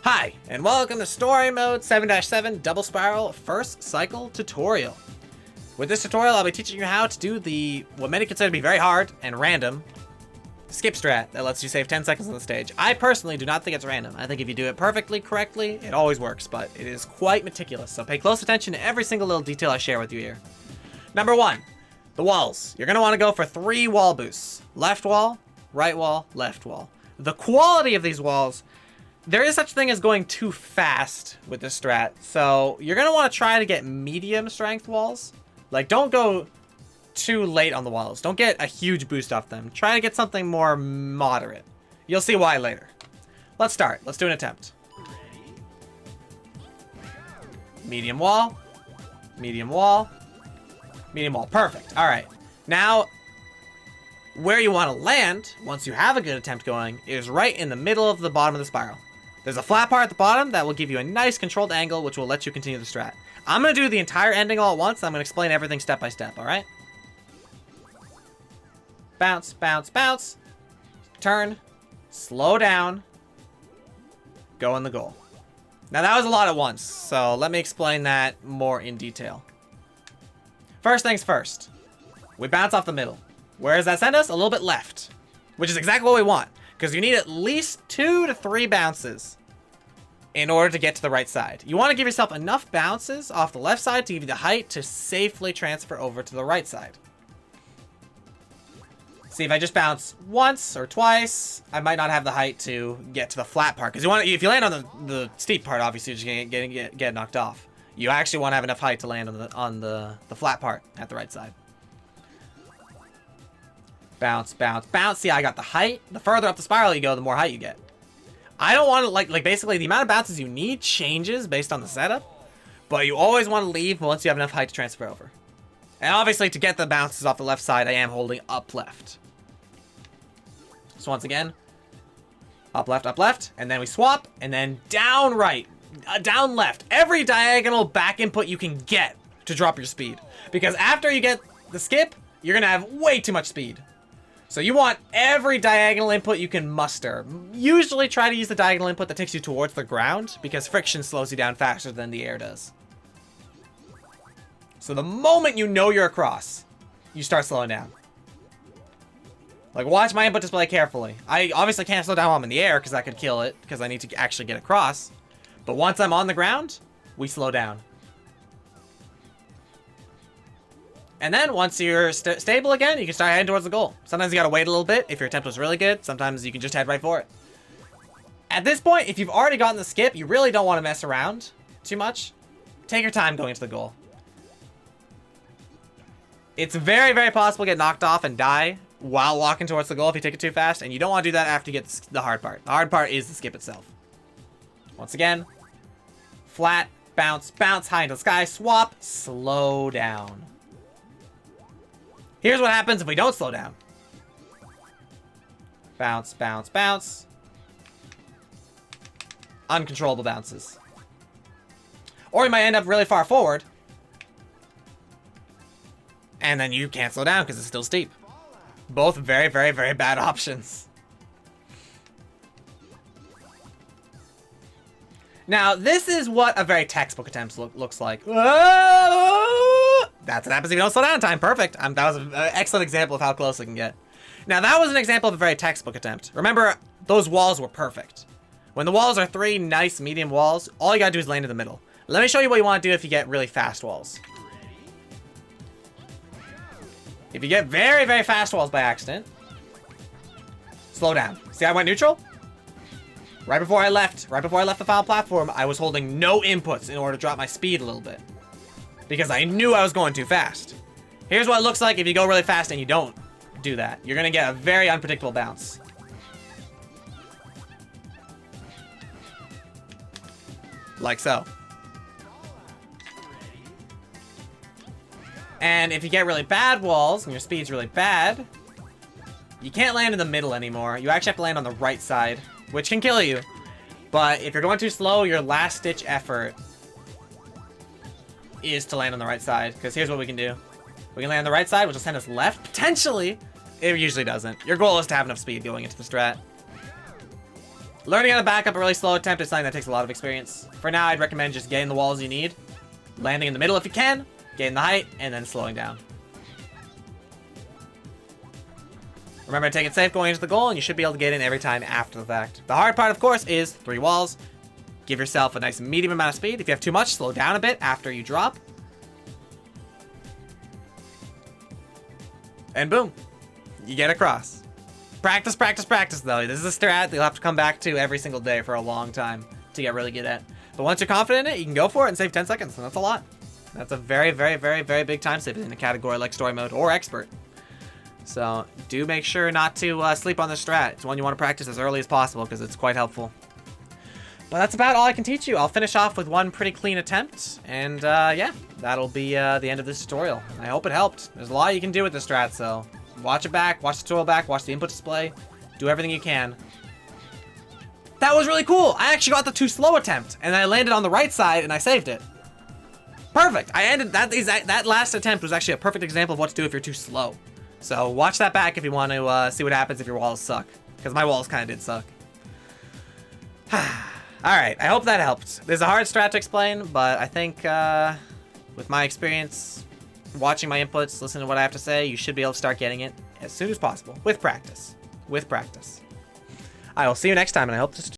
Hi, and welcome to Story Mode 7-7 Double Spiral First Cycle Tutorial. With this tutorial, I'll be teaching you how to do what many consider to be very hard and random skip strat that lets you save 10 seconds on the stage. I personally do not think it's random. I think if you do it perfectly, correctly, it always works, but it is quite meticulous, so pay close attention to every single little detail I share with you here. Number 1, the walls. You're going to want to go for 3 wall boosts. Left wall, right wall, left wall. The quality of these walls, there is such thing as going too fast with this strat, so you're going to want to try to get medium strength walls. Like, don't go too late on the walls. Don't get a huge boost off them. Try to get something more moderate. You'll see why later. Let's start. Let's do an attempt. Medium wall. Medium wall. Medium wall. Perfect. All right. Now, where you want to land, once you have a good attempt going, is right in the middle of the bottom of the spiral. There's a flat part at the bottom that will give you a nice controlled angle, which will let you continue the strat. I'm going to do the entire ending all at once. I'm going to explain everything step by step, all right? Bounce, bounce, bounce. Turn. Slow down. Go in the goal. Now, that was a lot at once, so let me explain that more in detail. First things first. We bounce off the middle. Where does that send us? A little bit left, which is exactly what we want, because you need at least 2 to 3 bounces in order to get to the right side. You want to give yourself enough bounces off the left side to give you the height to safely transfer over to the right side. See, if I just bounce once or twice, I might not have the height to get to the flat part. Because if you land on the steep part, obviously you're just gonna get knocked off. You actually want to have enough height to land on the flat part at the right side. Bounce, bounce, bounce. See, I got the height. The further up the spiral you go, the more height you get. I don't want to, like basically the amount of bounces you need changes based on the setup, but you always want to leave once you have enough height to transfer over. And obviously, to get the bounces off the left side, I am holding up left. So once again, up left, and then we swap, and then down right, down left. Every diagonal back input you can get to drop your speed. Because after you get the skip, you're going to have way too much speed. So you want every diagonal input you can muster. Usually try to use the diagonal input that takes you towards the ground, because friction slows you down faster than the air does. So the moment you know you're across, you start slowing down. Like, watch my input display carefully. I obviously can't slow down while I'm in the air, because that could kill it, because I need to actually get across. But once I'm on the ground, we slow down. And then once you're stable again, you can start heading towards the goal. Sometimes you gotta wait a little bit if your attempt was really good. Sometimes you can just head right for it. At this point, if you've already gotten the skip, you really don't want to mess around too much. Take your time going to the goal. It's very, very possible to get knocked off and die while walking towards the goal if you take it too fast, and you don't want to do that after you get the hard part. The hard part is the skip itself. Once again, flat, bounce, bounce, high into the sky, swap, slow down. Here's what happens if we don't slow down. Bounce, bounce, bounce. Uncontrollable bounces. Or you might end up really far forward, and then you can't slow down because it's still steep. Both very, very, very bad options. Now, this is what a very textbook attempt looks like. That's what happens if you don't slow down in time. Perfect. That was an excellent example of how close it can get. Now, that was an example of a very textbook attempt. Remember, those walls were perfect. When the walls are 3 nice medium walls, all you gotta do is land in the middle. Let me show you what you want to do if you get really fast walls. If you get very, very fast walls by accident, slow down. See, I went neutral? Right before I left the final platform, I was holding no inputs in order to drop my speed a little bit, because I knew I was going too fast. Here's what it looks like if you go really fast and you don't do that. You're gonna get a very unpredictable bounce. Like so. And if you get really bad walls and your speed's really bad, you can't land in the middle anymore. You actually have to land on the right side, which can kill you. But if you're going too slow, your last-ditch effort is to land on the right side. Because here's what we can do. We can land on the right side, which will send us left. Potentially. It usually doesn't. Your goal is to have enough speed going into the strat. Learning how to back up a really slow attempt is something that takes a lot of experience. For now, I'd recommend just getting the walls you need, landing in the middle if you can, getting the height, and then slowing down. Remember to take it safe going into the goal, and you should be able to get in every time after the fact. The hard part, of course, is 3 walls. Give yourself a nice medium amount of speed. If you have too much, slow down a bit after you drop. And boom, you get across. Practice, practice, practice, though. This is a strat that you'll have to come back to every single day for a long time to get really good at. But once you're confident in it, you can go for it and save 10 seconds, and that's a lot. That's a very, very, very, very big time save in a category like story mode or expert. So do make sure not to sleep on this strat. It's one you want to practice as early as possible because it's quite helpful. But that's about all I can teach you. I'll finish off with one pretty clean attempt, and yeah, that'll be the end of this tutorial. I hope it helped. There's a lot you can do with this strat, so watch it back, watch the tutorial back, watch the input display, do everything you can. That was really cool. I actually got the too slow attempt, and I landed on the right side, and I saved it. Perfect. I ended that last attempt was actually a perfect example of what to do if you're too slow. So watch that back if you want to see what happens if your walls suck, because my walls kind of did suck. Alright, I hope that helped. There's a hard strat to explain, but I think with my experience, watching my inputs, listening to what I have to say, you should be able to start getting it as soon as possible, with practice. With practice. I will see you next time, and I hope this